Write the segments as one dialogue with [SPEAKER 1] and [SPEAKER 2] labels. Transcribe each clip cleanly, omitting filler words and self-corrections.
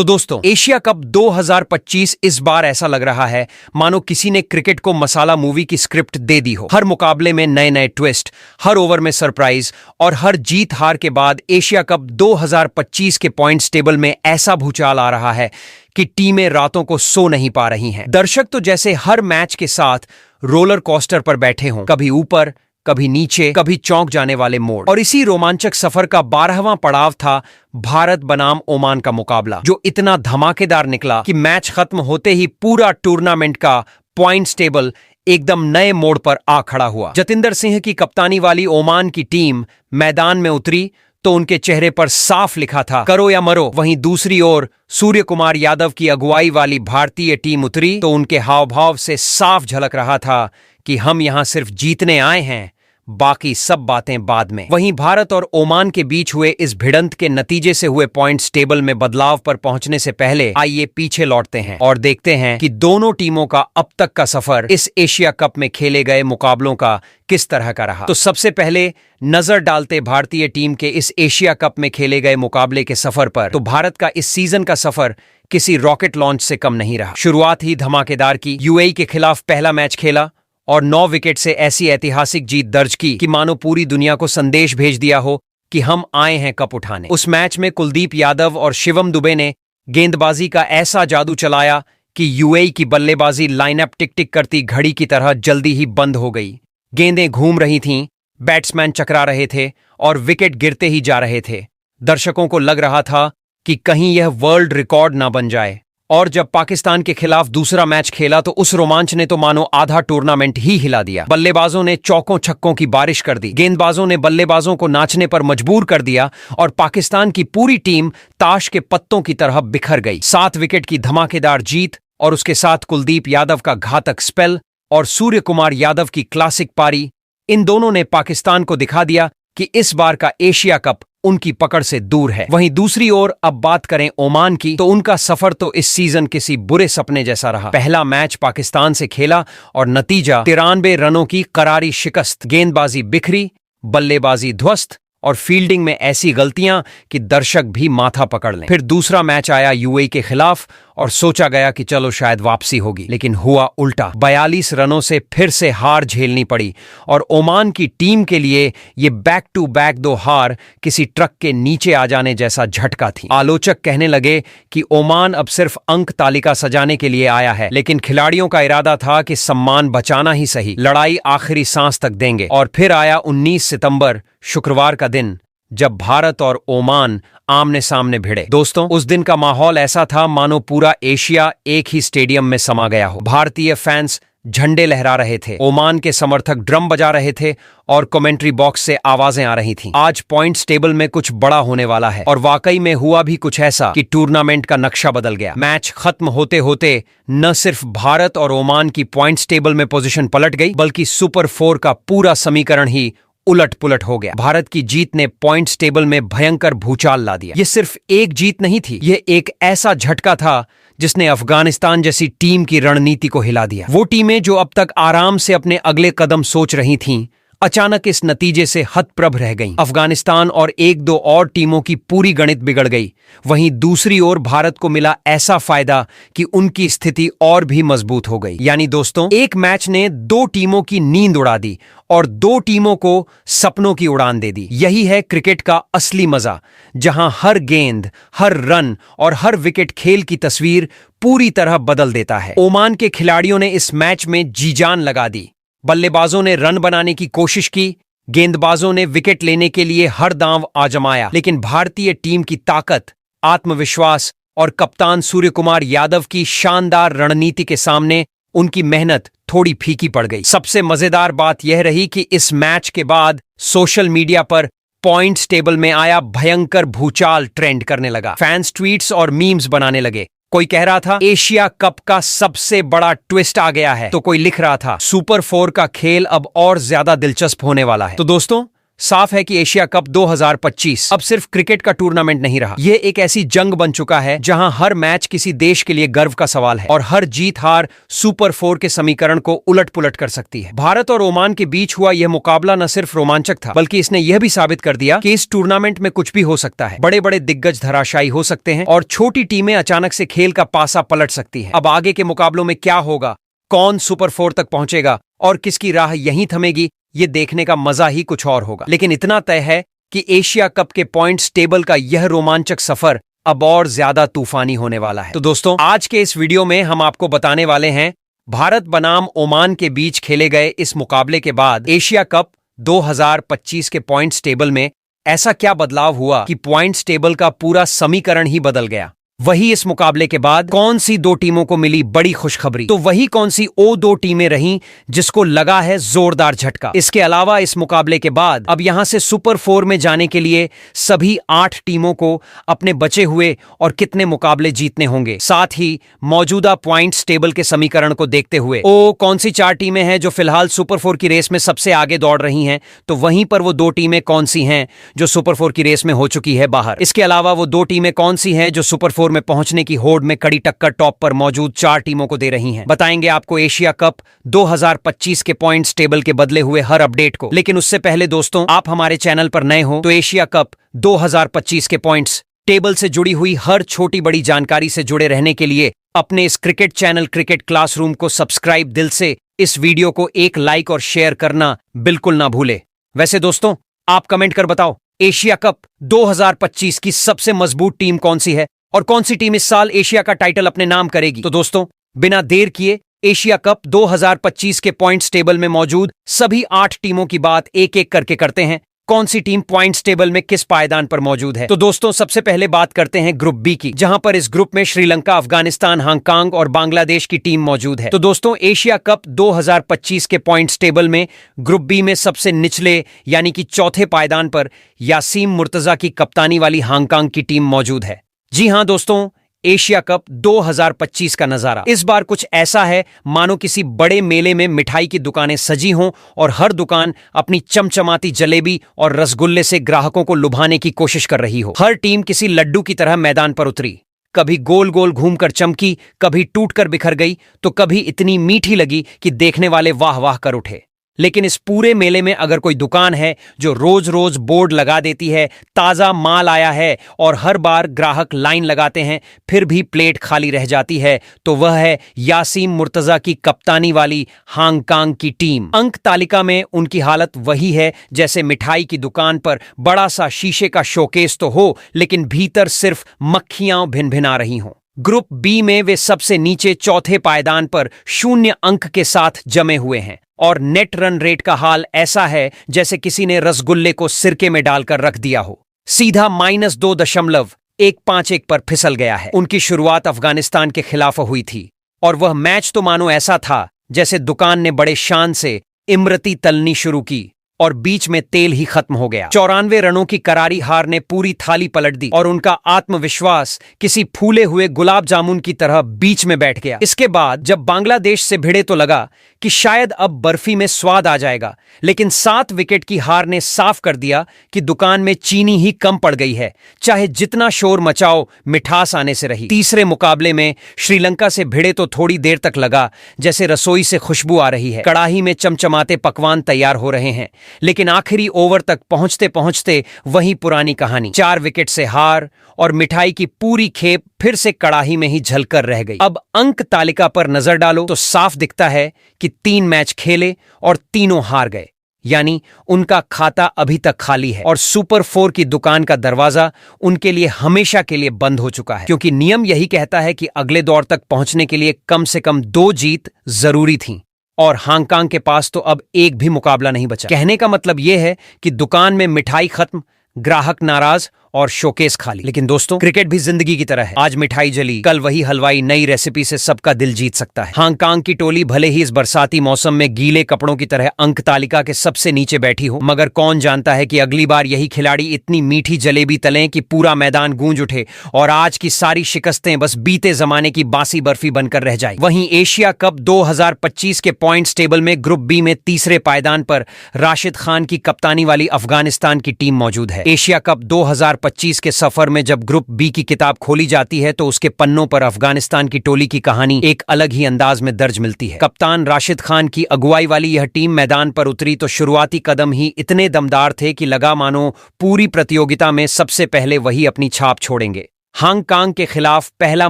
[SPEAKER 1] तो दोस्तों, Asia cup 2025 इस बार ऐसा लग रहा है मानो किसी ने क्रिकेट को मसाला मूवी की स्क्रिप्ट दे दी हो। हर मुकाबले में नए नए ट्विस्ट, हर ओवर में सरप्राइज और हर जीत हार के बाद एशिया कप 2025 के पॉइंट्स टेबल में ऐसा भूचाल आ रहा है कि टीमें रातों को सो नहीं पा रही हैं। दर्शक तो जैसे हर मैच के साथ रोलर कोस्टर पर बैठे हों, कभी ऊपर कभी नीचे, कभी चौंक जाने वाले मोड़। और इसी रोमांचक सफर का 12वां पड़ाव था भारत बनाम ओमान का मुकाबला, जो इतना धमाकेदार निकला कि मैच खत्म होते ही पूरा टूर्नामेंट का पॉइंट्स टेबल एकदम नए मोड़ पर आ खड़ा हुआ। जतिंदर सिंह की कप्तानी वाली ओमान की टीम मैदान में उतरी तो उनके चेहरे पर साफ लिखा था करो या मरो। वहीं दूसरी ओर सूर्य कुमार यादव की अगुवाई वाली भारतीय टीम उतरी तो उनके हाव भाव से साफ झलक रहा था कि हम यहां सिर्फ जीतने आए हैं, बाकी सब बातें बाद में। वहीं भारत और ओमान के बीच हुए इस भिड़ंत के नतीजे से हुए पॉइंट्स टेबल में बदलाव पर पहुंचने से पहले आइए पीछे लौटते हैं और देखते हैं कि दोनों टीमों का अब तक का सफर इस एशिया कप में खेले गए मुकाबलों का किस तरह का रहा। तो सबसे पहले नजर डालते भारतीय टीम के इस एशिया कप में खेले गए मुकाबले के सफर पर। तो भारत का इस सीजन का सफर किसी रॉकेट लॉन्च से कम नहीं रहा। शुरुआत ही धमाकेदार की। यूएई के खिलाफ पहला मैच खेला और 9 विकेट से ऐसी ऐतिहासिक जीत दर्ज की कि मानो पूरी दुनिया को संदेश भेज दिया हो कि हम आए हैं कप उठाने। उस मैच में कुलदीप यादव और शिवम दुबे ने गेंदबाजी का ऐसा जादू चलाया कि यूएई की बल्लेबाजी लाइनअप टिक टिक करती घड़ी की तरह जल्दी ही बंद हो गई। गेंदें घूम रही थीं, बैट्समैन चकरा रहे थे और विकेट गिरते ही जा रहे थे। दर्शकों को लग रहा था कि कहीं यह वर्ल्ड रिकॉर्ड ना बन जाए। और जब पाकिस्तान के खिलाफ दूसरा मैच खेला तो उस रोमांच ने तो मानो आधा टूर्नामेंट ही हिला दिया। बल्लेबाजों ने चौकों छक्कों की बारिश कर दी, गेंदबाजों ने बल्लेबाजों को नाचने पर मजबूर कर दिया और पाकिस्तान की पूरी टीम ताश के पत्तों की तरह बिखर गई। 7 विकेट की धमाकेदार जीत और उसके साथ कुलदीप यादव का घातक स्पेल और सूर्य कुमार यादव की क्लासिक पारी, इन दोनों ने पाकिस्तान को दिखा दिया कि इस बार का एशिया कप उनकी पकड़ से दूर है। वहीं दूसरी ओर अब बात करें ओमान की, तो उनका सफर तो इस सीजन किसी बुरे सपने जैसा रहा। पहला मैच पाकिस्तान से खेला और नतीजा 93 रनों की करारी शिकस्त। गेंदबाजी बिखरी, बल्लेबाजी ध्वस्त और फील्डिंग में ऐसी गलतियां कि दर्शक भी माथा पकड़ लें। फिर दूसरा मैच आया यूएई के खिलाफ और सोचा गया कि चलो शायद वापसी होगी, लेकिन हुआ उल्टा। 42 रनों से फिर से हार झेलनी पड़ी और ओमान की टीम के लिए ये बैक टू बैक 2 हार किसी ट्रक के नीचे आ जाने जैसा झटका थी। आलोचक कहने लगे कि ओमान अब सिर्फ अंक तालिका सजाने के लिए आया है, लेकिन खिलाड़ियों का इरादा था कि सम्मान बचाना ही सही, लड़ाई आखिरी सांस तक देंगे। और फिर आया 19 सितंबर शुक्रवार का दिन, जब भारत और ओमान आमने सामने भिड़े। दोस्तों, उस दिन का माहौल ऐसा था मानो पूरा एशिया एक ही स्टेडियम में समा गया हो। भारतीय फैंस झंडे लहरा रहे थे, ओमान के समर्थक ड्रम बजा रहे थे और कमेंट्री बॉक्स से आवाजें आ रही थीं। आज पॉइंट्स टेबल में कुछ बड़ा होने वाला है। और वाकई में हुआ भी कुछ ऐसा कि टूर्नामेंट का नक्शा बदल गया। मैच खत्म होते होते न सिर्फ भारत और ओमान की पॉइंट्स टेबल में पोजीशन पलट गई, बल्कि सुपर 4 का पूरा समीकरण ही उलट पुलट हो गया। भारत की जीत ने पॉइंट्स टेबल में भयंकर भूचाल ला दिया। यह सिर्फ एक जीत नहीं थी, यह एक ऐसा झटका था जिसने अफगानिस्तान जैसी टीम की रणनीति को हिला दिया। वो टीमें जो अब तक आराम से अपने अगले कदम सोच रही थीं, अचानक इस नतीजे से हतप्रभ रह गईं। अफगानिस्तान और 1-2 और टीमों की पूरी गणित बिगड़ गई। वहीं दूसरी ओर भारत को मिला ऐसा फायदा कि उनकी स्थिति और भी मजबूत हो गई। यानी दोस्तों, एक मैच ने 2 टीमों की नींद उड़ा दी और 2 टीमों को सपनों की उड़ान दे दी। यही है क्रिकेट का असली मजा, जहां हर गेंद, हर रन और हर विकेट खेल की तस्वीर पूरी तरह बदल देता है। ओमान के खिलाड़ियों ने इस मैच में जी जान लगा दी। बल्लेबाजों ने रन बनाने की कोशिश की, गेंदबाजों ने विकेट लेने के लिए हर दांव आजमाया, लेकिन भारतीय टीम की ताकत, आत्मविश्वास और कप्तान सूर्य कुमार यादव की शानदार रणनीति के सामने उनकी मेहनत थोड़ी फीकी पड़ गई। सबसे मजेदार बात यह रही कि इस मैच के बाद सोशल मीडिया पर पॉइंट्स टेबल में आया भयंकर भूचाल ट्रेंड करने लगा। फैंस ट्वीट्स और मीम्स बनाने लगे। कोई कह रहा था एशिया कप का सबसे बड़ा ट्विस्ट आ गया है, तो कोई लिख रहा था सुपर 4 का खेल अब और ज्यादा दिलचस्प होने वाला है। तो दोस्तों, साफ है कि एशिया कप 2025 अब सिर्फ क्रिकेट का टूर्नामेंट नहीं रहा। यह एक ऐसी जंग बन चुका है जहां हर मैच किसी देश के लिए गर्व का सवाल है और हर जीत हार सुपर 4 के समीकरण को उलट पुलट कर सकती है। भारत और ओमान के बीच हुआ यह मुकाबला न सिर्फ रोमांचक था, बल्कि इसने यह भी साबित कर दिया कि इस टूर्नामेंट में कुछ भी हो सकता है। बड़े बड़े दिग्गज धराशायी हो सकते हैं और छोटी टीमें अचानक से खेल का पासा पलट सकती है। अब आगे के मुकाबलों में क्या होगा, कौन सुपर 4 तक पहुंचेगा और किसकी राह यहीं थमेगी, ये देखने का मजा ही कुछ और होगा। लेकिन इतना तय है कि एशिया कप के पॉइंट्स टेबल का यह रोमांचक सफर अब और ज्यादा तूफानी होने वाला है। तो दोस्तों, आज के इस वीडियो में हम आपको बताने वाले हैं भारत बनाम ओमान के बीच खेले गए इस मुकाबले के बाद एशिया कप 2025 के पॉइंट्स टेबल में ऐसा क्या बदलाव हुआ कि पॉइंट्स टेबल का पूरा समीकरण ही बदल गया। वही इस मुकाबले के बाद कौन सी दो टीमों को मिली बड़ी खुशखबरी, तो वही कौन सी वो दो टीमें रहीं जिसको लगा है जोरदार झटका। इसके अलावा इस मुकाबले के बाद अब यहां से सुपर 4 में जाने के लिए सभी 8 टीमों को अपने बचे हुए और कितने मुकाबले जीतने होंगे, साथ ही मौजूदा पॉइंट्स टेबल के समीकरण को देखते हुए कौन सी 4 टीमें हैं जो फिलहाल सुपर 4 की रेस में सबसे आगे दौड़ रही हैं, तो वहीं पर वो 2 टीमें कौन सी हैं जो सुपर 4 की रेस में हो चुकी है बाहर। इसके अलावा वो 2 टीमें कौन सी हैं जो सुपर 4 में पहुंचने की होड़ में कड़ी टक्कर टॉप पर मौजूद 4 टीमों को दे रही हैं। बताएंगे आपको एशिया कप 2025 के पॉइंट्स टेबल के बदले हुए हर अपडेट को। लेकिन उससे पहले दोस्तों, आप हमारे चैनल पर नए हो तो एशिया कप 2025 के पॉइंट्स टेबल से जुड़ी हुई हर छोटी बड़ी जानकारी से जुड़े रहने के लिए अपने इस क्रिकेट चैनल क्रिकेट क्लासरूम को सब्सक्राइब दिल से, इस वीडियो को एक लाइक और शेयर करना बिल्कुल ना भूले। वैसे दोस्तों, आप कमेंट कर बताओ, एशिया कप 2025 की सबसे मजबूत टीम कौन सी है और कौन सी टीम इस साल एशिया का टाइटल अपने नाम करेगी। तो दोस्तों, बिना देर किए एशिया कप 2025 के पॉइंट्स टेबल में मौजूद सभी 8 टीमों की बात एक एक करके करते हैं। कौन सी टीम पॉइंट्स टेबल में किस पायदान पर मौजूद है। तो दोस्तों, सबसे पहले बात करते हैं ग्रुप बी की, जहां पर इस ग्रुप में श्रीलंका, अफगानिस्तान, हांगकांग और बांग्लादेश की टीम मौजूद है। तो दोस्तों, एशिया कप 2025 के पॉइंट्स टेबल में ग्रुप बी में सबसे निचले यानी कि चौथे पायदान पर यासीम मुर्तजा की कप्तानी वाली हांगकांग की टीम मौजूद है। जी हां दोस्तों, एशिया कप 2025 का नजारा इस बार कुछ ऐसा है मानो किसी बड़े मेले में मिठाई की दुकानें सजी हों और हर दुकान अपनी चमचमाती जलेबी और रसगुल्ले से ग्राहकों को लुभाने की कोशिश कर रही हो। हर टीम किसी लड्डू की तरह मैदान पर उतरी, कभी गोल गोल घूमकर चमकी, कभी टूटकर बिखर गई, तो कभी इतनी मीठी लगी कि देखने वाले वाह वाह कर उठे। लेकिन इस पूरे मेले में अगर कोई दुकान है जो रोज रोज बोर्ड लगा देती है ताजा माल आया है और हर बार ग्राहक लाइन लगाते हैं फिर भी प्लेट खाली रह जाती है, तो वह है यासीम मुर्तजा की कप्तानी वाली हांगकांग की टीम। अंक तालिका में उनकी हालत वही है जैसे मिठाई की दुकान पर बड़ा सा शीशे का शोकेस तो हो, लेकिन भीतर सिर्फ मक्खियां भिनभिना रही हों। ग्रुप बी में वे सबसे नीचे चौथे पायदान पर 0 अंक के साथ जमे हुए हैं और नेट रन रेट का हाल ऐसा है जैसे किसी ने रसगुल्ले को सिरके में डालकर रख दिया हो, सीधा -2.151 पर फिसल गया है। उनकी शुरुआत अफगानिस्तान के खिलाफ हुई थी और वह मैच तो मानो ऐसा था जैसे दुकान ने बड़े शान से इमरती तलनी शुरू की और बीच में तेल ही खत्म हो गया। 94 रनों की करारी हार ने पूरी थाली पलट दी और उनका आत्मविश्वास किसी फूले हुए गुलाब जामुन की तरह बीच में बैठ गया। इसके बाद जब बांग्लादेश से भिड़े तो लगा कि शायद अब बर्फी में स्वाद आ जाएगा, लेकिन 7 विकेट की हार ने साफ कर दिया कि दुकान में चीनी ही कम पड़ गई है, चाहे जितना शोर मचाओ मिठास आने से रही। तीसरे मुकाबले में श्रीलंका से भिड़े तो थोड़ी देर तक लगा जैसे रसोई से खुशबू आ रही है, कड़ाही में चमचमाते पकवान तैयार हो रहे हैं, लेकिन आखिरी ओवर तक पहुंचते पहुंचते वही पुरानी कहानी, 4 विकेट से हार और मिठाई की पूरी खेप फिर से कड़ाही में ही झलकर रह गई। अब अंक तालिका पर नजर डालो तो साफ दिखता है कि 3 मैच खेले और तीनों हार गए, यानी उनका खाता अभी तक खाली है और सुपर 4 की दुकान का दरवाजा उनके लिए हमेशा के लिए बंद हो चुका है, क्योंकि नियम यही कहता है कि अगले दौर तक पहुंचने के लिए कम से कम 2 जीत जरूरी थीं और हांगकांग के पास तो अब एक भी मुकाबला नहीं बचा। कहने का मतलब यह है कि दुकान में मिठाई खत्म, ग्राहक नाराज और शोकेस खाली। लेकिन दोस्तों, क्रिकेट भी जिंदगी की तरह है। आज मिठाई जली, कल वही हलवाई नई रेसिपी से सबका दिल जीत सकता है। हांगकांग की टोली भले ही इस बरसाती मौसम में गीले कपड़ों की तरह अंक तालिका के सबसे नीचे बैठी हो, मगर कौन जानता है कि अगली बार यही खिलाड़ी इतनी मीठी जलेबी तलें कि पूरा मैदान गूंज उठे और आज की सारी शिकस्तें बस बीते जमाने की बासी बर्फी बनकर रह जाए। वहीं एशिया कप 2025 के पॉइंट्स टेबल में ग्रुप बी में तीसरे पायदान पर राशिद खान की कप्तानी वाली अफगानिस्तान की टीम मौजूद है। एशिया कप 2025 के सफर में जब ग्रुप बी की किताब खोली जाती है तो उसके पन्नों पर अफगानिस्तान की टोली की कहानी एक अलग ही अंदाज में दर्ज मिलती है। कप्तान राशिद खान की अगुवाई वाली यह टीम मैदान पर उतरी तो शुरुआती कदम ही इतने दमदार थे कि लगा मानो पूरी प्रतियोगिता में सबसे पहले वही अपनी छाप छोड़ेंगे। हांगकांग के खिलाफ पहला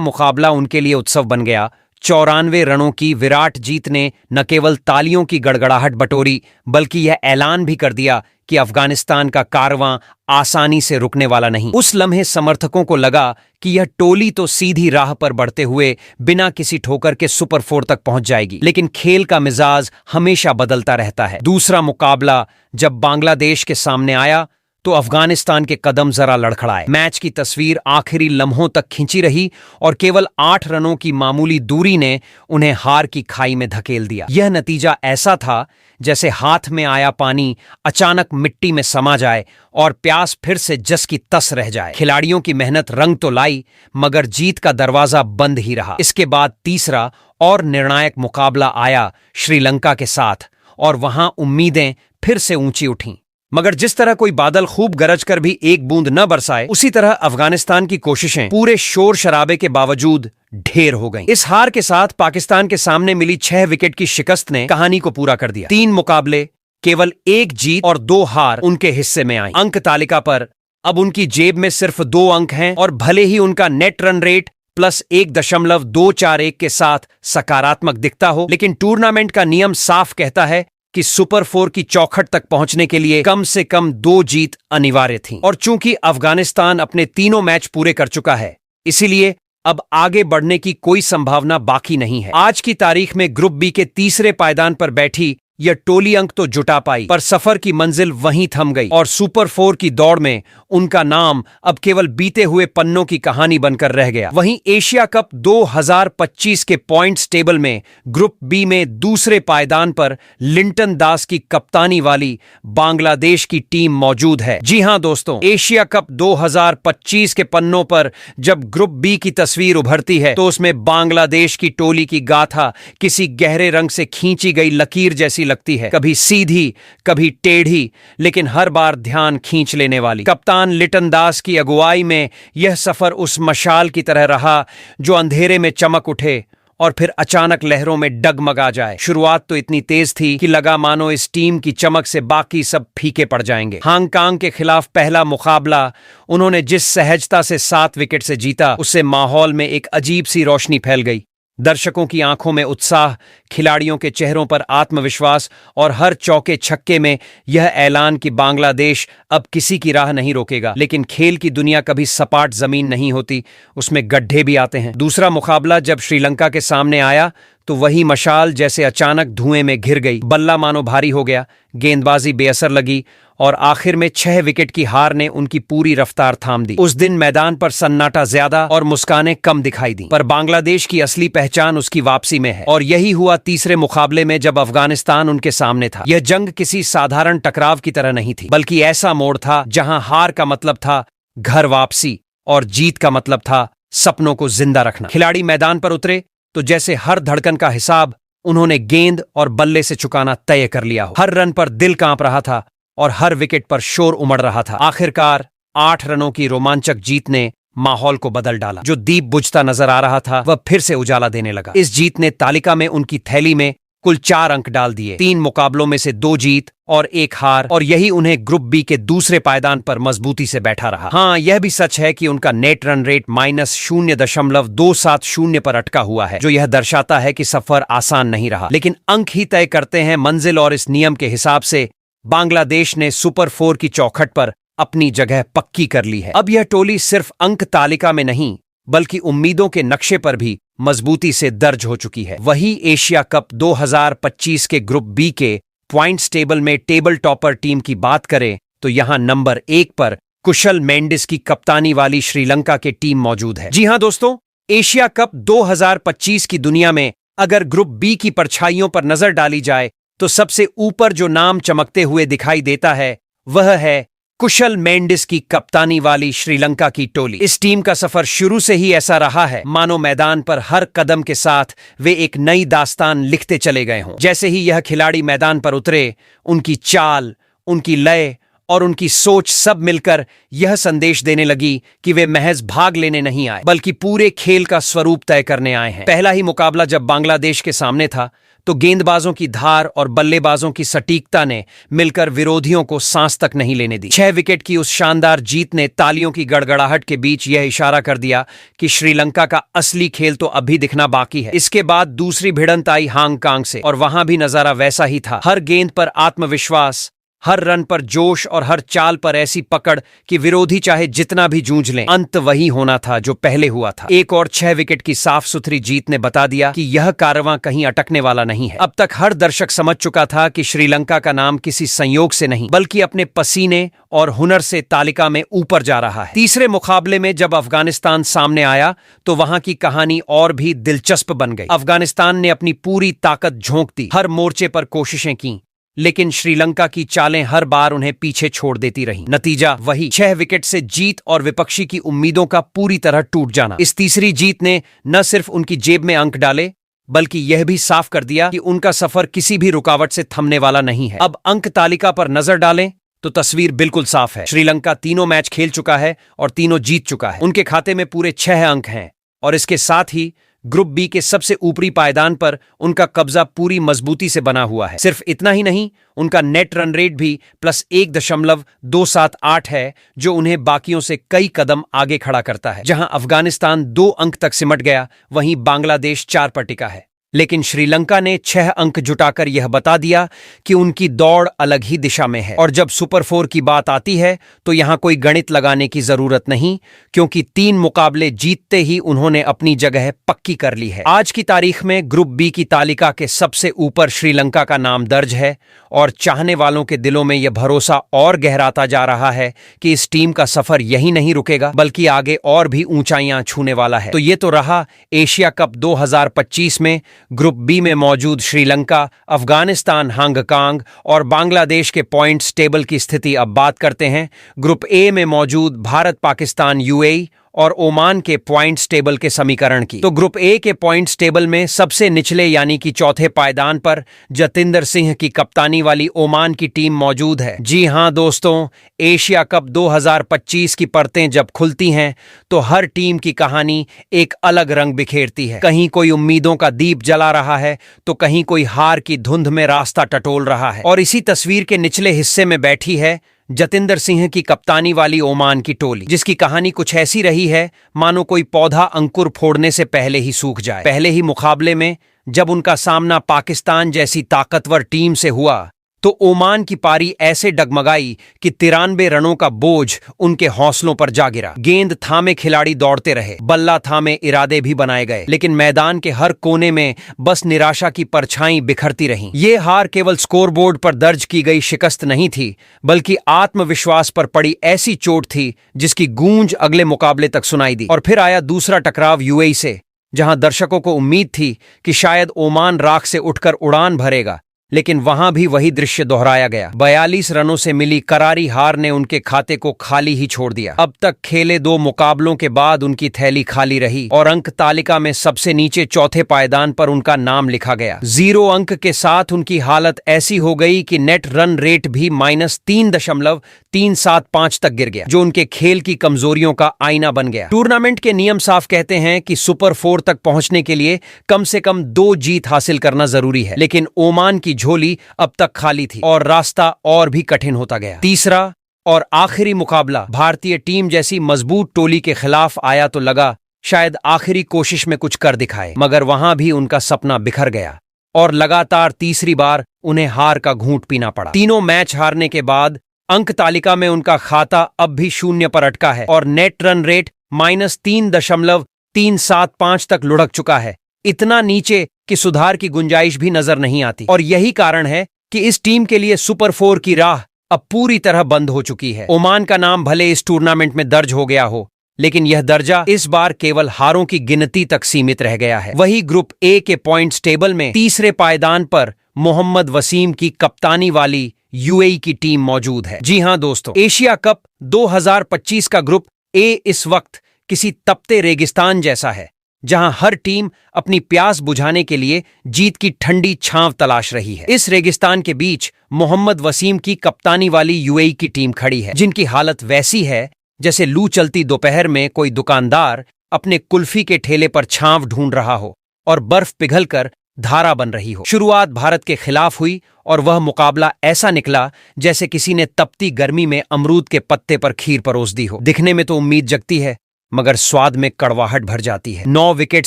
[SPEAKER 1] मुकाबला उनके लिए उत्सव बन गया। 94 रनों की विराट जीत ने न केवल तालियों की गड़गड़ाहट बटोरी, बल्कि यह ऐलान भी कर दिया कि अफगानिस्तान का कारवां आसानी से रुकने वाला नहीं। उस लम्हे समर्थकों को लगा कि यह टोली तो सीधी राह पर बढ़ते हुए बिना किसी ठोकर के सुपर 4 तक पहुंच जाएगी। लेकिन खेल का मिजाज हमेशा बदलता रहता है। दूसरा मुकाबला जब बांग्लादेश के सामने आया तो अफगानिस्तान के कदम जरा लड़खड़ाए। मैच की तस्वीर आखिरी लम्हों तक खिंची रही और केवल 8 रनों की मामूली दूरी ने उन्हें हार की खाई में धकेल दिया। यह नतीजा ऐसा था जैसे हाथ में आया पानी अचानक मिट्टी में समा जाए और प्यास फिर से जस की तस रह जाए। खिलाड़ियों की मेहनत रंग तो लाई, मगर जीत का दरवाजा बंद ही रहा। इसके बाद तीसरा और निर्णायक मुकाबला आया श्रीलंका के साथ और वहां उम्मीदें फिर से ऊंची उठीं। मगर जिस तरह कोई बादल खूब गरज कर भी एक बूंद न बरसाए, उसी तरह अफगानिस्तान की कोशिशें पूरे शोर शराबे के बावजूद ढेर हो गईं। इस हार के साथ पाकिस्तान के सामने मिली 6 विकेट की शिकस्त ने कहानी को पूरा कर दिया। 3 मुकाबले, केवल 1 जीत और 2 हार उनके हिस्से में आई। अंक तालिका पर अब उनकी जेब में सिर्फ 2 अंक हैं और भले ही उनका नेट रन रेट प्लस 1.241 के साथ सकारात्मक दिखता हो, लेकिन टूर्नामेंट का नियम साफ कहता है कि सुपर 4 की चौखट तक पहुंचने के लिए कम से कम 2 जीत अनिवार्य थी। और चूंकि अफगानिस्तान अपने तीनों मैच पूरे कर चुका है, इसीलिए अब आगे बढ़ने की कोई संभावना बाकी नहीं है। आज की तारीख में ग्रुप बी के तीसरे पायदान पर बैठी यह टोली अंक तो जुटा पाई, पर सफर की मंजिल वहीं थम गई और सुपर 4 की दौड़ में उनका नाम अब केवल बीते हुए पन्नों की कहानी बनकर रह गया। वहीं एशिया कप 2025 के पॉइंट्स टेबल में ग्रुप बी में दूसरे पायदान पर लिंटन दास की कप्तानी वाली बांग्लादेश की टीम मौजूद है। जी हां दोस्तों, एशिया कप 2025 के पन्नों पर जब ग्रुप बी की तस्वीर उभरती है तो उसमें बांग्लादेश की टोली की गाथा किसी गहरे रंग से खींची गई लकीर जैसी लगती है, कभी सीधी कभी टेढ़ी, लेकिन हर बार ध्यान खींच लेने वाली। कप्तान लिटन दास की अगुवाई में यह सफर उस मशाल की तरह रहा जो अंधेरे में चमक उठे और फिर अचानक लहरों में डगमगा जाए। शुरुआत तो इतनी तेज थी कि लगा मानो इस टीम की चमक से बाकी सब फीके पड़ जाएंगे। हांगकांग के खिलाफ पहला मुकाबला उन्होंने जिस सहजता से 7 विकेट से जीता, उससे माहौल में एक अजीब सी रोशनी फैल गई। दर्शकों की आंखों में उत्साह, खिलाड़ियों के चेहरों पर आत्मविश्वास और हर चौके छक्के में यह ऐलान कि बांग्लादेश अब किसी की राह नहीं रोकेगा। लेकिन खेल की दुनिया कभी सपाट जमीन नहीं होती, उसमें गड्ढे भी आते हैं। दूसरा मुकाबला जब श्रीलंका के सामने आया तो वही मशाल जैसे अचानक धुएं में घिर गई। बल्ला मानो भारी हो गया, गेंदबाजी बेअसर लगी और आखिर में 6 विकेट की हार ने उनकी पूरी रफ्तार थाम दी। उस दिन मैदान पर सन्नाटा ज्यादा और मुस्कानें कम दिखाई दी, पर बांग्लादेश की असली पहचान उसकी वापसी में है। और यही हुआ तीसरे मुकाबले में जब अफगानिस्तान उनके सामने था। यह जंग किसी साधारण टकराव की तरह नहीं थी, बल्कि ऐसा मोड़ था जहां हार का मतलब था घर वापसी और जीत का मतलब था सपनों को जिंदा रखना। खिलाड़ी मैदान पर उतरे तो जैसे हर धड़कन का हिसाब उन्होंने गेंद और बल्ले से चुकाना तय कर लिया हो। हर रन पर दिल कांप रहा था और हर विकेट पर शोर उमड़ रहा था। आखिरकार 8 रनों की रोमांचक जीत ने माहौल को बदल डाला। जो दीप बुझता नजर आ रहा था वह फिर से उजाला देने लगा। इस जीत ने तालिका में उनकी थैली में कुल 4 अंक डाल दिए। 3 मुकाबलों में से 2 जीत और 1 हार, और यही उन्हें ग्रुप बी के दूसरे पायदान पर मजबूती से बैठा रहा। हाँ, यह भी सच है कि उनका नेट रन रेट -0.270 पर अटका हुआ है, जो यह दर्शाता है कि सफर आसान नहीं रहा। लेकिन अंक ही तय करते हैं मंजिल, और इस नियम के हिसाब से बांग्लादेश ने सुपर 4 की चौखट पर अपनी जगह पक्की कर ली है। अब यह टोली सिर्फ अंक तालिका में नहीं, बल्कि उम्मीदों के नक्शे पर भी मजबूती से दर्ज हो चुकी है। वही एशिया कप 2025 के ग्रुप बी के पॉइंट्स टेबल में टेबल टॉपर टीम की बात करें तो यहां नंबर 1 पर कुशल मेंडिस की कप्तानी वाली श्रीलंका की टीम मौजूद है। जी हां दोस्तों, एशिया कप 2025 की दुनिया में अगर ग्रुप बी की परछाइयों पर नजर डाली जाए तो सबसे ऊपर जो नाम चमकते हुए दिखाई देता है वह है कुशल मेंडिस की कप्तानी वाली श्रीलंका की टोली। इस टीम का सफर शुरू से ही ऐसा रहा है मानो मैदान पर हर कदम के साथ वे एक नई दास्तान लिखते चले गए हों। जैसे ही यह खिलाड़ी मैदान पर उतरे, उनकी चाल, उनकी लय और उनकी सोच सब मिलकर यह संदेश देने लगी कि वे महज भाग लेने नहीं आए बल्कि पूरे खेल का स्वरूप तय करने आए हैं। पहला ही मुकाबला जब बांग्लादेश के सामने था तो गेंदबाजों की धार और बल्लेबाजों की सटीकता ने मिलकर विरोधियों को सांस तक नहीं लेने दी। 6 विकेट की उस शानदार जीत ने तालियों की गड़गड़ाहट के बीच यह इशारा कर दिया कि श्रीलंका का असली खेल तो अभी दिखना बाकी है। इसके बाद दूसरी भिड़ंत आई हांगकांग से और वहां भी नजारा वैसा ही था। हर गेंद पर आत्मविश्वास, हर रन पर जोश और हर चाल पर ऐसी पकड़ कि विरोधी चाहे जितना भी जूझ लें, अंत वही होना था जो पहले हुआ था। एक और 6 विकेट की साफ सुथरी जीत ने बता दिया कि यह कारवां कहीं अटकने वाला नहीं है। अब तक हर दर्शक समझ चुका था कि श्रीलंका का नाम किसी संयोग से नहीं बल्कि अपने पसीने और हुनर से तालिका में ऊपर जा रहा है। तीसरे मुकाबले में जब अफगानिस्तान सामने आया तो वहां की कहानी और भी दिलचस्प बन गई। अफगानिस्तान ने अपनी पूरी ताकत झोंक दी, हर मोर्चे पर कोशिशें की, लेकिन श्रीलंका की चालें हर बार उन्हें पीछे छोड़ देती रहीं। नतीजा वही, 6 विकेट से जीत और विपक्षी की उम्मीदों का पूरी तरह टूट जाना। इस तीसरी जीत ने न सिर्फ उनकी जेब में अंक डाले बल्कि यह भी साफ कर दिया कि उनका सफर किसी भी रुकावट से थमने वाला नहीं है। अब अंक तालिका पर नजर डालें तो तस्वीर बिल्कुल साफ है। श्रीलंका तीनों मैच खेल चुका है और तीनों जीत चुका है। उनके खाते में पूरे 6 अंक हैं और इसके साथ ही ग्रुप बी के सबसे ऊपरी पायदान पर उनका कब्जा पूरी मजबूती से बना हुआ है। सिर्फ इतना ही नहीं, उनका नेट रन रेट भी +1.278 है जो उन्हें बाकियों से कई कदम आगे खड़ा करता है। जहां अफगानिस्तान 2 अंक तक सिमट गया, वहीं बांग्लादेश 4 पर टिका है। लेकिन श्रीलंका ने 6 अंक जुटाकर यह बता दिया कि उनकी दौड़ अलग ही दिशा में है। और जब सुपर 4 की बात आती है तो यहां कोई गणित लगाने की जरूरत नहीं, क्योंकि 3 मुकाबले जीतते ही उन्होंने अपनी जगह पक्की कर ली है। आज की तारीख में ग्रुप बी की तालिका के सबसे ऊपर श्रीलंका का नाम दर्ज है और चाहने वालों के दिलों में यह भरोसा और गहराता जा रहा है कि इस टीम का सफर यही नहीं रुकेगा बल्कि आगे और भी ऊंचाइयां छूने वाला है। तो ये तो रहा एशिया कप 2025 में ग्रुप बी में मौजूद श्रीलंका, अफगानिस्तान, हांगकांग और बांग्लादेश के पॉइंट्स टेबल की स्थिति। अब बात करते हैं ग्रुप ए में मौजूद भारत, पाकिस्तान, यूएई और ओमान के पॉइंट्स टेबल के समीकरण की। तो ग्रुप ए के पॉइंट्स टेबल में सबसे निचले यानी कि चौथे पायदान पर जतिंदर सिंह की कप्तानी वाली ओमान की टीम मौजूद है। जी हां दोस्तों, एशिया कप 2025 की परतें जब खुलती हैं तो हर टीम की कहानी एक अलग रंग बिखेरती है। कहीं कोई उम्मीदों का दीप जला रहा है तो कहीं कोई हार की धुंध में रास्ता टटोल रहा है। और इसी तस्वीर के निचले हिस्से में बैठी है जतिंदर सिंह की कप्तानी वाली ओमान की टोली, जिसकी कहानी कुछ ऐसी रही है मानो कोई पौधा अंकुर फोड़ने से पहले ही सूख जाए। पहले ही मुकाबले में जब उनका सामना पाकिस्तान जैसी ताकतवर टीम से हुआ तो ओमान की पारी ऐसे डगमगाई कि 93 रनों का बोझ उनके हौसलों पर जा गिरा। गेंद थामे खिलाड़ी दौड़ते रहे, बल्ला थामे इरादे भी बनाए गए, लेकिन मैदान के हर कोने में बस निराशा की परछाई बिखरती रहीं। ये हार केवल स्कोरबोर्ड पर दर्ज की गई शिकस्त नहीं थी बल्कि आत्मविश्वास पर पड़ी ऐसी चोट थी जिसकी गूंज अगले मुकाबले तक सुनाई दी। और फिर आया दूसरा टकराव यूएई से, जहां दर्शकों को उम्मीद थी कि शायद ओमान राख से उठकर उड़ान भरेगा, लेकिन वहां भी वही दृश्य दोहराया गया। 42 रनों से मिली करारी हार ने उनके खाते को खाली ही छोड़ दिया। अब तक खेले 2 मुकाबलों के बाद उनकी थैली खाली रही और अंक तालिका में सबसे नीचे चौथे पायदान पर उनका नाम लिखा गया। 0 अंक के साथ उनकी हालत ऐसी हो गई कि नेट रन रेट भी -3.375 तक गिर गया, जो उनके खेल की कमजोरियों का आईना बन गया। टूर्नामेंट के नियम साफ कहते हैं कि सुपर 4 तक पहुंचने के लिए कम से कम 2 जीत हासिल करना जरूरी है, लेकिन ओमान की झोली अब तक खाली थी और रास्ता और भी कठिन होता गया। तीसरा और आखिरी मुकाबला भारतीय टीम जैसी मजबूत टोली के खिलाफ आया तो लगा शायद आखिरी कोशिश में कुछ कर दिखाए, मगर वहां भी उनका सपना बिखर गया और लगातार तीसरी बार उन्हें हार का घूंट पीना पड़ा। तीनों मैच हारने के बाद अंक तालिका में उनका खाता अब भी 0 पर अटका है और नेट रन रेट -3.375 तक लुढ़क चुका है, इतना नीचे कि सुधार की गुंजाइश भी नजर नहीं आती। और यही कारण है कि इस टीम के लिए सुपर 4 की राह अब पूरी तरह बंद हो चुकी है। ओमान का नाम भले इस टूर्नामेंट में दर्ज हो गया हो, लेकिन यह दर्जा इस बार केवल हारों की गिनती तक सीमित रह गया है। वही ग्रुप ए के पॉइंट्स टेबल में तीसरे पायदान पर मोहम्मद वसीम की कप्तानी वाली यूएई की टीम मौजूद है। जी हां दोस्तों, एशिया कप 2025 का ग्रुप ए इस वक्त किसी तपते रेगिस्तान जैसा है, जहां हर टीम अपनी प्यास बुझाने के लिए जीत की ठंडी छांव तलाश रही है। इस रेगिस्तान के बीच मोहम्मद वसीम की कप्तानी वाली यूएई की टीम खड़ी है, जिनकी हालत वैसी है जैसे लू चलती दोपहर में कोई दुकानदार अपने कुल्फी के ठेले पर छांव ढूंढ रहा हो और बर्फ पिघलकर धारा बन रही हो। शुरुआत भारत के खिलाफ हुई और वह मुकाबला ऐसा निकला जैसे किसी ने तपती गर्मी में अमरूद के पत्ते पर खीर परोस दी हो। दिखने में तो उम्मीद जगती है, मगर स्वाद में कड़वाहट भर जाती है। 9 विकेट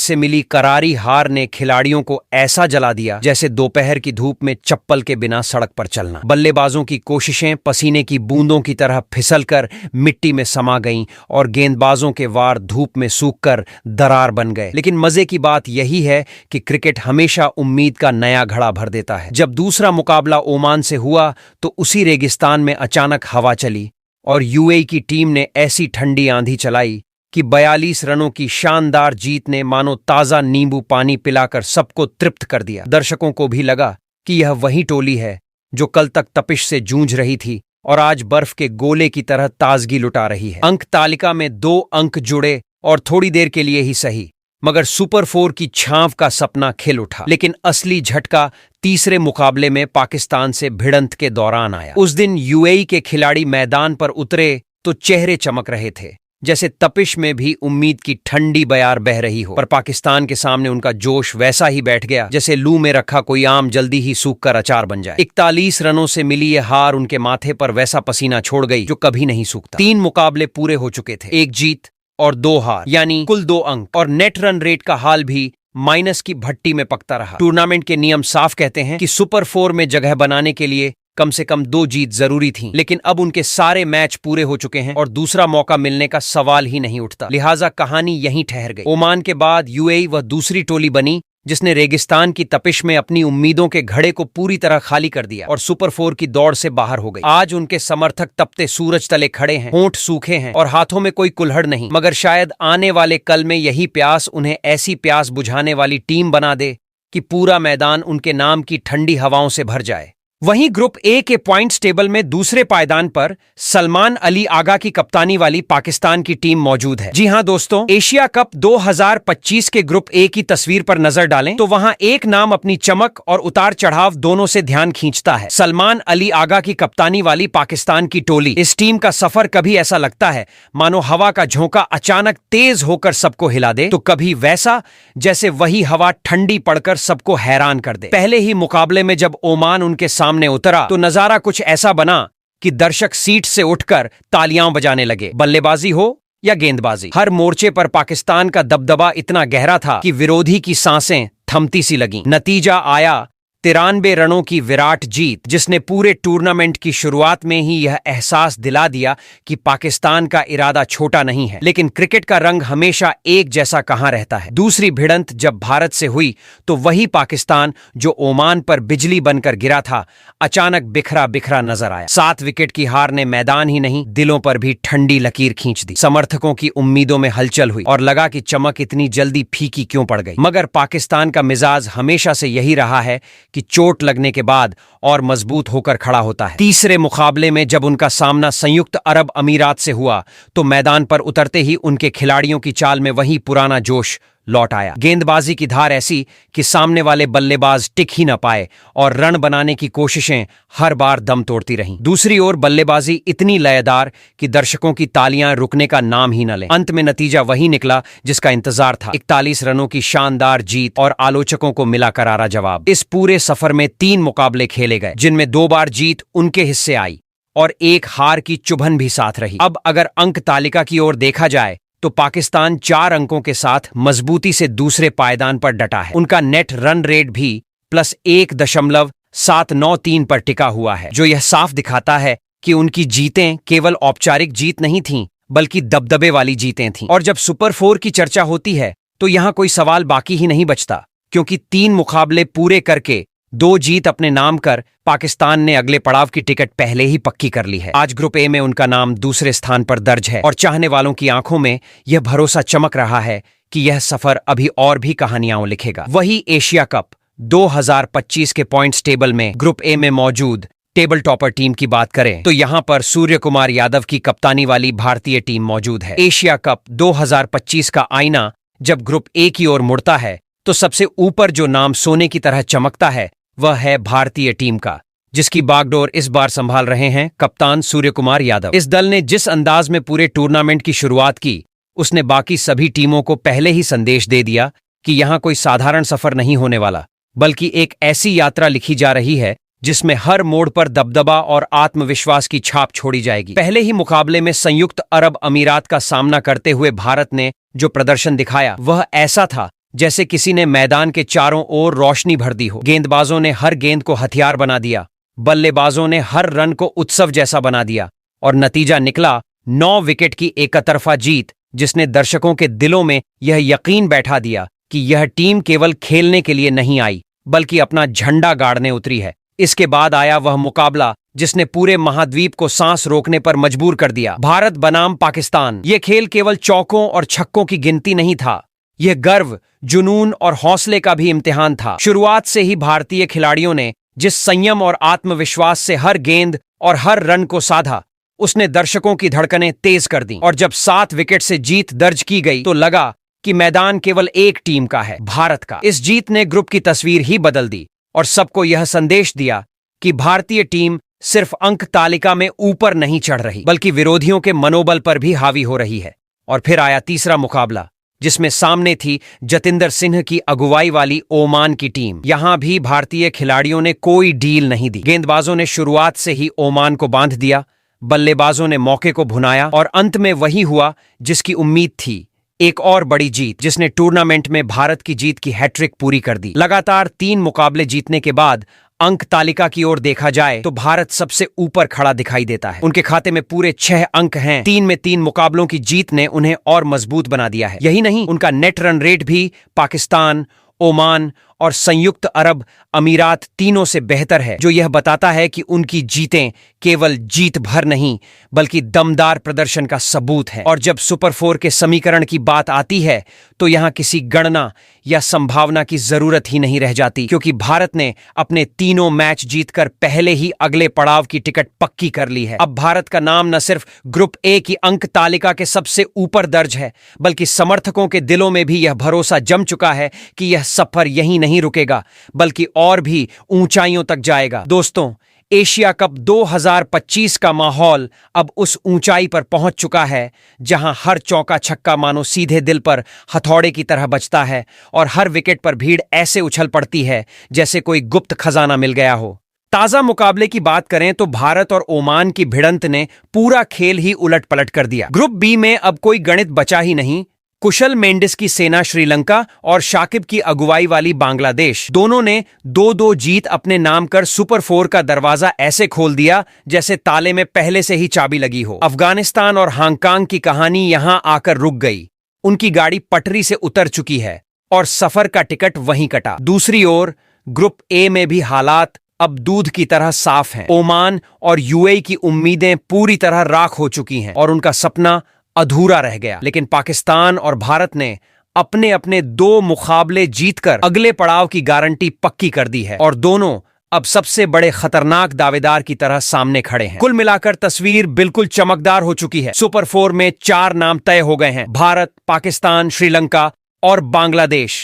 [SPEAKER 1] से मिली करारी हार ने खिलाड़ियों को ऐसा जला दिया जैसे दोपहर की धूप में चप्पल के बिना सड़क पर चलना। बल्लेबाजों की कोशिशें पसीने की बूंदों की तरह फिसलकर मिट्टी में समा गईं और गेंदबाजों के वार धूप में सूखकर दरार बन गए। लेकिन मजे की बात यही है कि क्रिकेट हमेशा उम्मीद का नया घड़ा भर देता है। जब दूसरा मुकाबला ओमान से हुआ तो उसी रेगिस्तान में अचानक हवा चली और यूएई की टीम ने ऐसी ठंडी आंधी चलाई कि 42 रनों की शानदार जीत ने मानो ताजा नींबू पानी पिलाकर सबको तृप्त कर दिया। दर्शकों को भी लगा कि यह वही टोली है जो कल तक तपिश से जूझ रही थी और आज बर्फ के गोले की तरह ताजगी लुटा रही है। अंक तालिका में 2 अंक जुड़े और थोड़ी देर के लिए ही सही, मगर सुपर 4 की छांव का सपना खिल उठा। लेकिन असली झटका तीसरे मुकाबले में पाकिस्तान से भिड़ंत के दौरान आया। उस दिन यूएई के खिलाड़ी मैदान पर उतरे तो चेहरे चमक रहे थे, जैसे तपिश में भी उम्मीद की ठंडी बयार बह रही हो। पर पाकिस्तान के सामने उनका जोश वैसा ही बैठ गया जैसे लू में रखा कोई आम जल्दी ही सूख कर अचार बन जाए। 41 रनों से मिली ये हार उनके माथे पर वैसा पसीना छोड़ गई जो कभी नहीं सूखता। 3 मुकाबले पूरे हो चुके थे, 1 जीत और 2 हार, यानी कुल 2 अंक, और नेट रन रेट का हाल भी माइनस की भट्टी में पकता रहा। टूर्नामेंट के नियम साफ कहते हैं कि सुपर 4 में जगह बनाने के लिए कम से कम 2 जीत जरूरी थी, लेकिन अब उनके सारे मैच पूरे हो चुके हैं और दूसरा मौका मिलने का सवाल ही नहीं उठता। लिहाजा कहानी यहीं ठहर गई। ओमान के बाद यूएई वह दूसरी टोली बनी जिसने रेगिस्तान की तपिश में अपनी उम्मीदों के घड़े को पूरी तरह खाली कर दिया और सुपर 4 की दौड़ से बाहर हो गई। आज उनके समर्थक तपते सूरज तले खड़े हैं, होंठ सूखे हैं और हाथों में कोई कुल्हड़ नहीं, मगर शायद आने वाले कल में यही प्यास उन्हें ऐसी प्यास बुझाने वाली टीम बना दे कि पूरा मैदान उनके नाम की ठंडी हवाओं से भर जाए। वहीं ग्रुप ए के पॉइंट्स टेबल में दूसरे पायदान पर सलमान अली आगा की कप्तानी वाली पाकिस्तान की टीम मौजूद है। जी हां दोस्तों, एशिया कप 2025 के ग्रुप ए की तस्वीर पर नजर डालें तो वहां एक नाम अपनी चमक और उतार चढ़ाव दोनों से ध्यान खींचता है। सलमान अली आगा की कप्तानी वाली पाकिस्तान की टोली। इस टीम का सफर कभी ऐसा लगता है मानो हवा का झोंका अचानक तेज होकर सबको हिला दे, तो कभी वैसा जैसे वही हवा ठंडी पड़कर सबको हैरान कर दे। पहले ही मुकाबले में जब ओमान उनके सामने उतरा तो नजारा कुछ ऐसा बना कि दर्शक सीट से उठकर तालियां बजाने लगे। बल्लेबाजी हो या गेंदबाजी, हर मोर्चे पर पाकिस्तान का दबदबा इतना गहरा था कि विरोधी की सांसें थमती सी लगीं। नतीजा आया 93 रनों की विराट जीत, जिसने पूरे टूर्नामेंट की शुरुआत में ही यह एहसास दिला दिया कि पाकिस्तान का इरादा छोटा नहीं है। लेकिन क्रिकेट का रंग हमेशा एक जैसा कहां रहता है। दूसरी भिड़ंत जब भारत से हुई तो वही पाकिस्तान जो ओमान पर बिजली बनकर गिरा था अचानक बिखरा बिखरा नजर आया। 7 विकेट की हार ने मैदान ही नहीं दिलों पर भी ठंडी लकीर खींच दी। समर्थकों की उम्मीदों में हलचल हुई और लगा कि चमक इतनी जल्दी फीकी क्यों पड़ गई। मगर पाकिस्तान का मिजाज हमेशा से यही रहा है कि चोट लगने के बाद और मजबूत होकर खड़ा होता है। तीसरे मुकाबले में जब उनका सामना संयुक्त अरब अमीरात से हुआ तो मैदान पर उतरते ही उनके खिलाड़ियों की चाल में वही पुराना जोश लौट आया। गेंदबाजी की धार ऐसी कि सामने वाले बल्लेबाज टिक ही न पाए और रन बनाने की कोशिशें हर बार दम तोड़ती रहीं। दूसरी ओर बल्लेबाजी इतनी लयदार कि दर्शकों की तालियां रुकने का नाम ही न लें। अंत में नतीजा वही निकला जिसका इंतजार था, 41 रनों की शानदार जीत और आलोचकों को मिला करारा जवाब। इस पूरे सफर में 3 मुकाबले खेले गए, जिनमें 2 बार जीत उनके हिस्से आई और 1 हार की चुभन भी साथ रही। अब अगर अंक तालिका की ओर देखा जाए तो पाकिस्तान 4 अंकों के साथ मजबूती से दूसरे पायदान पर डटा है। उनका नेट रन रेट भी +1.793 पर टिका हुआ है, जो यह साफ दिखाता है कि उनकी जीतें केवल औपचारिक जीत नहीं थीं, बल्कि दबदबे वाली जीतें थीं। और जब सुपर 4 की चर्चा होती है तो यहां कोई सवाल बाकी ही नहीं बचता, क्योंकि 3 मुकाबले पूरे करके 2 जीत अपने नाम कर पाकिस्तान ने अगले पड़ाव की टिकट पहले ही पक्की कर ली है। आज ग्रुप ए में उनका नाम दूसरे स्थान पर दर्ज है और चाहने वालों की आंखों में यह भरोसा चमक रहा है कि यह सफर अभी और भी कहानियां लिखेगा। वही एशिया कप 2025 के पॉइंट्स टेबल में ग्रुप ए में मौजूद टेबल टॉपर टीम की बात करें तो यहां पर सूर्य कुमार यादव की कप्तानी वाली भारतीय टीम मौजूद है। एशिया कप 2025 का आईना जब ग्रुप ए की ओर मुड़ता है तो सबसे ऊपर जो नाम सोने की तरह चमकता है वह है भारतीय टीम का, जिसकी बागडोर इस बार संभाल रहे हैं कप्तान सूर्य कुमार यादव। इस दल ने जिस अंदाज में पूरे टूर्नामेंट की शुरुआत की, उसने बाकी सभी टीमों को पहले ही संदेश दे दिया कि यहां कोई साधारण सफर नहीं होने वाला, बल्कि एक ऐसी यात्रा लिखी जा रही है जिसमें हर मोड़ पर दबदबा और आत्मविश्वास की छाप छोड़ी जाएगी। पहले ही मुकाबले में संयुक्त अरब अमीरात का सामना करते हुए भारत ने जो प्रदर्शन दिखाया वह ऐसा था जैसे किसी ने मैदान के चारों ओर रोशनी भर दी हो। गेंदबाजों ने हर गेंद को हथियार बना दिया, बल्लेबाजों ने हर रन को उत्सव जैसा बना दिया और नतीजा निकला 9 विकेट की एकतरफा जीत, जिसने दर्शकों के दिलों में यह यकीन बैठा दिया कि यह टीम केवल खेलने के लिए नहीं आई बल्कि अपना झंडा गाड़ने उतरी है। इसके बाद आया वह मुकाबला जिसने पूरे महाद्वीप को सांस रोकने पर मजबूर कर दिया। भारत बनाम पाकिस्तान। यह खेल केवल चौकों और छक्कों की गिनती नहीं था, यह गर्व, जुनून और हौसले का भी इम्तिहान था। शुरुआत से ही भारतीय खिलाड़ियों ने जिस संयम और आत्मविश्वास से हर गेंद और हर रन को साधा, उसने दर्शकों की धड़कनें तेज कर दी। और जब 7 विकेट से जीत दर्ज की गई तो लगा कि मैदान केवल एक टीम का है, भारत का। इस जीत ने ग्रुप की तस्वीर ही बदल दी और सबको यह संदेश दिया कि भारतीय टीम सिर्फ अंक तालिका में ऊपर नहीं चढ़ रही बल्कि विरोधियों के मनोबल पर भी हावी हो रही है। और फिर आया तीसरा मुकाबला जिसमें सामने थी जतिंदर सिंह की अगुवाई वाली ओमान की टीम। यहां भी भारतीय खिलाड़ियों ने कोई डील नहीं दी। गेंदबाजों ने शुरुआत से ही ओमान को बांध दिया, बल्लेबाजों ने मौके को भुनाया और अंत में वही हुआ जिसकी उम्मीद थी, एक और बड़ी जीत जिसने टूर्नामेंट में भारत की जीत की हैट्रिक पूरी कर दी। लगातार 3 मुकाबले जीतने के बाद अंक तालिका की ओर देखा जाए तो भारत सबसे ऊपर खड़ा दिखाई देता है। उनके खाते में पूरे 6 अंक हैं। 3 में 3 मुकाबलों की जीत ने उन्हें और मजबूत बना दिया है। यही नहीं, उनका नेट रन रेट भी पाकिस्तान, ओमान और संयुक्त अरब अमीरात तीनों से बेहतर है, जो यह बताता है कि उनकी जीतें केवल जीत भर नहीं बल्कि दमदार प्रदर्शन का सबूत है। और जब सुपर 4 के समीकरण की बात आती है तो यहां किसी गणना या संभावना की जरूरत ही नहीं रह जाती, क्योंकि भारत ने अपने तीनों मैच जीतकर पहले ही अगले पड़ाव की टिकट पक्की कर ली है। अब भारत का नाम न सिर्फ ग्रुप ए की अंक तालिका के सबसे ऊपर दर्ज है, बल्कि समर्थकों के दिलों में भी यह भरोसा जम चुका है कि यह सफर यहीं नहीं रुकेगा बल्कि और भी ऊंचाइयों तक जाएगा। दोस्तों, एशिया कप 2025 का माहौल अब उस ऊंचाई पर पहुंच चुका है जहां हर चौका छक्का मानो सीधे दिल पर हथौड़े की तरह बजता है और हर विकेट पर भीड़ ऐसे उछल पड़ती है जैसे कोई गुप्त खजाना मिल गया हो। ताजा मुकाबले की बात करें तो भारत और ओमान की भिड़ंत ने पूरा खेल ही उलट पलट कर दिया। ग्रुप बी में अब कोई गणित बचा ही नहीं। कुशल मेंडिस की सेना श्रीलंका और शाकिब की अगुवाई वाली बांग्लादेश, दोनों ने 2-2 जीत अपने नाम कर सुपर 4 का दरवाजा ऐसे खोल दिया जैसे ताले में पहले से ही चाबी लगी हो। अफगानिस्तान और हांगकांग की कहानी यहां आकर रुक गई। उनकी गाड़ी पटरी से उतर चुकी है और सफर का टिकट वहीं कटा। दूसरी ओर ग्रुप ए में भी हालात अब दूध की तरह साफ हैं। ओमान और यूएई की उम्मीदें पूरी तरह राख हो चुकी हैं और उनका सपना अधूरा रह गया। लेकिन पाकिस्तान और भारत ने अपने अपने 2 मुकाबले जीतकर अगले पड़ाव की गारंटी पक्की कर दी है और दोनों अब सबसे बड़े खतरनाक दावेदार की तरह सामने खड़े हैं। कुल मिलाकर तस्वीर बिल्कुल चमकदार हो चुकी है। सुपर 4 में 4 नाम तय हो गए हैं, भारत, पाकिस्तान, श्रीलंका और बांग्लादेश।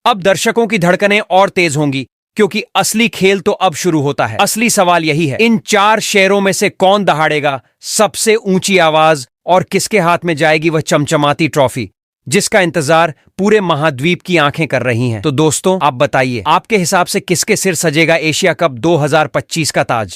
[SPEAKER 1] अब दर्शकों की धड़कनें और तेज होंगी क्योंकि असली खेल तो अब शुरू होता है। असली सवाल यही है, इन 4 शेरों में से कौन दहाड़ेगा सबसे ऊंची आवाज और किसके हाथ में जाएगी वह चमचमाती ट्रॉफी जिसका इंतजार पूरे महाद्वीप की आंखें कर रही हैं। तो दोस्तों, आप बताइए, आपके हिसाब से किसके सिर सजेगा एशिया कप 2025 का ताज?